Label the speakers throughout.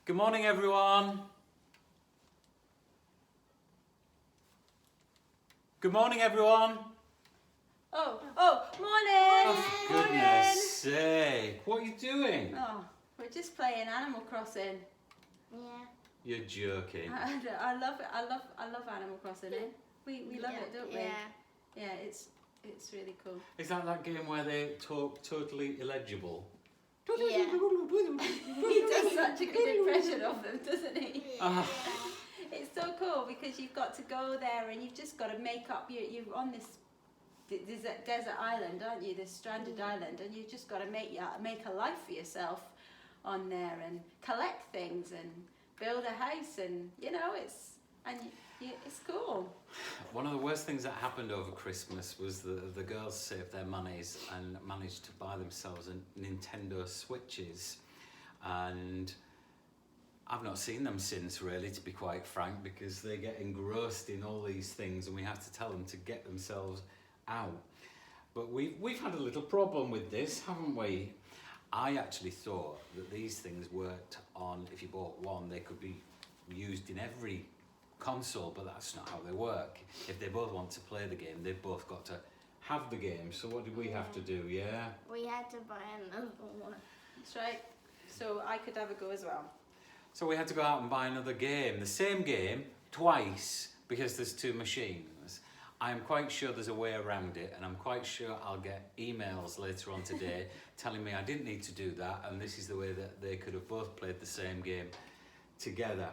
Speaker 1: Good morning, everyone. Good morning, everyone.
Speaker 2: Morning!
Speaker 1: Oh, for goodness sake. What are you doing?
Speaker 2: Oh, we're just playing Animal Crossing.
Speaker 3: Yeah.
Speaker 1: You're joking.
Speaker 2: I love it. I love Animal Crossing. Eh? We love it, don't we?
Speaker 3: Yeah.
Speaker 2: Yeah, it's really cool.
Speaker 1: Is that game where they talk totally illegible?
Speaker 3: Yeah.
Speaker 2: He does such a good impression of them, doesn't he?
Speaker 1: Ah.
Speaker 2: It's so cool because you've got to go there and you've just got to make up. You're on this desert island, aren't you? This stranded island, and you've just got to make a life for yourself on there and collect things and build a house, and it's cool.
Speaker 1: One of the worst things that happened over Christmas was the girls saved their monies and managed to buy themselves a Nintendo Switches, and I've not seen them since, really, to be quite frank, because they get engrossed in all these things and we have to tell them to get themselves out. But we've had a little problem with this, haven't we? I actually thought that these things worked on, if you bought one, they could be used in every console, but that's not how they work. If they both want to play the game, they've both got to have the game. So what did we have to do, yeah?
Speaker 3: We had to buy another one.
Speaker 2: That's right. So I could have a go as well.
Speaker 1: So we had to go out and buy another game, the same game, twice, because there's two machines. I'm quite sure there's a way around it, and I'm quite sure I'll get emails later on today telling me I didn't need to do that, and this is the way that they could have both played the same game together.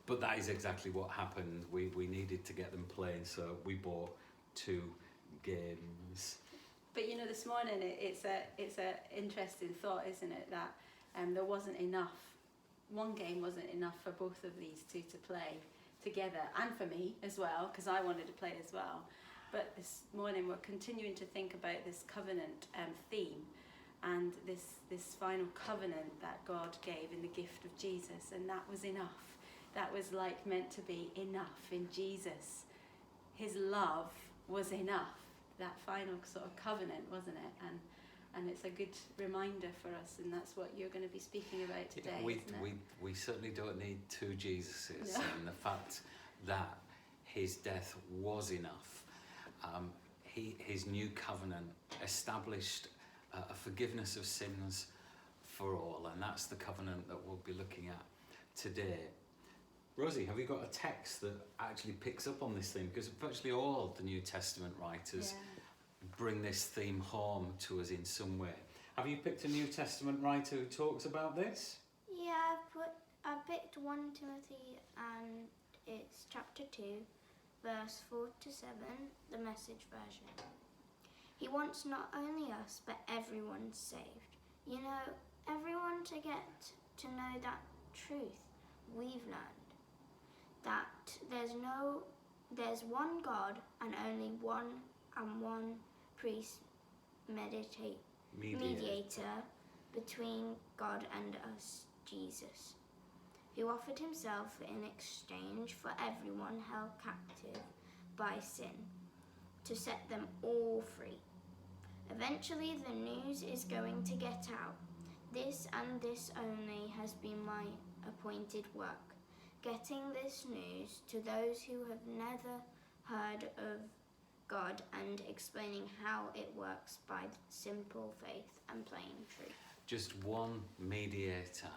Speaker 1: But that is exactly what happened. We needed to get them playing, so we bought two games.
Speaker 2: But this morning it's a interesting thought, isn't it? That there wasn't enough. One game wasn't enough for both of these two to play together, and for me as well, because I wanted to play as well. But this morning we're continuing to think about this covenant theme, and this final covenant that God gave in the gift of Jesus, and that was enough. That was meant to be enough in Jesus. His love was enough. That final sort of covenant, wasn't it? And it's a good reminder for us, and that's what you're going to be speaking about today, isn't it?
Speaker 1: We certainly don't need two Jesuses,
Speaker 2: No.
Speaker 1: and the fact that his death was enough. His new covenant established a forgiveness of sins for all, and that's the covenant that we'll be looking at today. Rosie, have you got a text that actually picks up on this theme? Because virtually all the New Testament writers bring this theme home to us in some way. Have you picked a New Testament writer who talks about this?
Speaker 3: Yeah, I picked 1 Timothy, and it's chapter 2, verse 4 to 7, the Message version. He wants not only us, but everyone saved. Everyone to get to know that truth we've learned. That there's one God and only one Priest-Mediator between God and us, Jesus, who offered himself in exchange for everyone held captive by sin, to set them all free. Eventually the news is going to get out. This and this only has been my appointed work, getting this news to those who have never heard of God and explaining how it works by simple faith and plain truth.
Speaker 1: Just one mediator,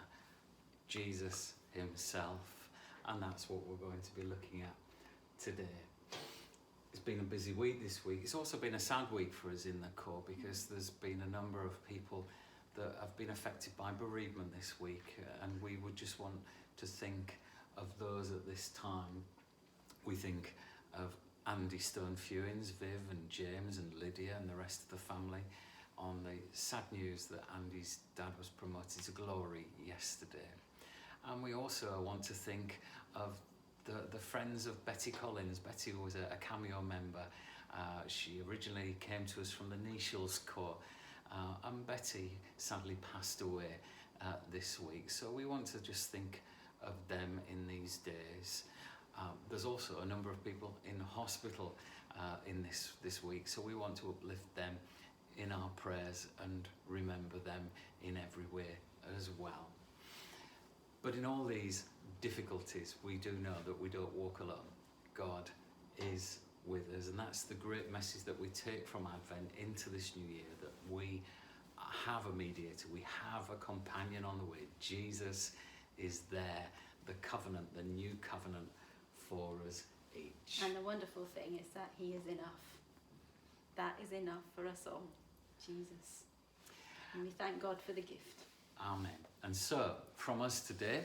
Speaker 1: Jesus himself, and that's what we're going to be looking at today. It's been a busy week this week. It's also been a sad week for us in the Corps, because there's been a number of people that have been affected by bereavement this week, and we would just want to think of those at this time. We think of Andy Stone-Fewings, Viv and James and Lydia and the rest of the family on the sad news that Andy's dad was promoted to glory yesterday. And we also want to think of the friends of Betty Collins. Betty was a cameo member. She originally came to us from the Nichels Corps, and Betty sadly passed away this week. So we want to just think of them in these days. There's also a number of people in hospital in this week, so we want to uplift them in our prayers and remember them in every way as well. But in all these difficulties, we do know that we don't walk alone. God is with us, and that's the great message that we take from Advent into this new year, that we have a mediator, we have a companion on the way. Jesus is there, the covenant, the new covenant for us each.
Speaker 2: And the wonderful thing is that he is enough. That is enough for us all, Jesus. And we thank God for the gift.
Speaker 1: Amen. And so, from us today,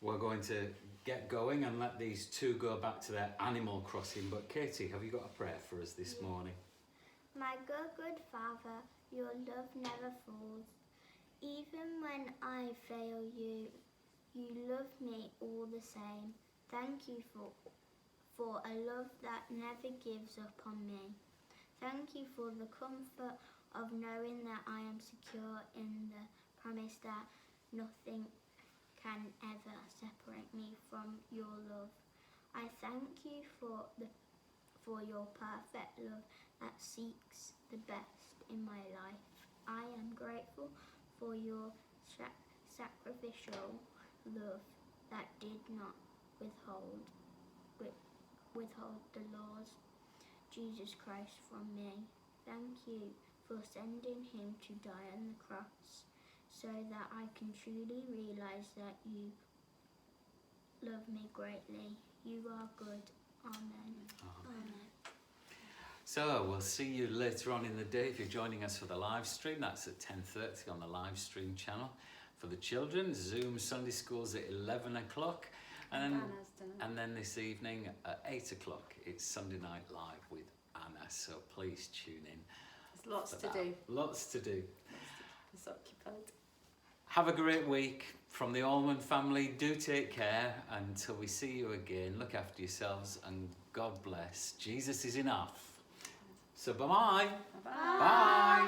Speaker 1: we're going to get going and let these two go back to their Animal Crossing. But Katie, have you got a prayer for us this morning?
Speaker 3: My good Father, your love never falls. Even when I fail you, you love me all the same. Thank you for a love that never gives up on me. Thank you for the comfort of knowing that I am secure in the promise that nothing can ever separate me from your love. I thank you for your perfect love that seeks the best in my life. I am grateful for your sacrificial love that did not withhold the laws Jesus Christ from me. Thank you for sending him to die on the cross so that I can truly realize that you love me greatly. You are good. Amen.
Speaker 1: Amen. So we'll see you later on in the day. If you're joining us for the live stream, that's at 10:30 on the live stream channel. For the children, Zoom Sunday School's at 11 o'clock. And then this evening at 8 o'clock, it's Sunday Night Live with Anna. So please tune in.
Speaker 2: There's lots to do.
Speaker 1: Lots to do.
Speaker 2: It's occupied.
Speaker 1: Have a great week from the Allman family. Do take care until we see you again. Look after yourselves and God bless. Jesus is enough. So bye-bye.
Speaker 2: Bye.
Speaker 1: Bye.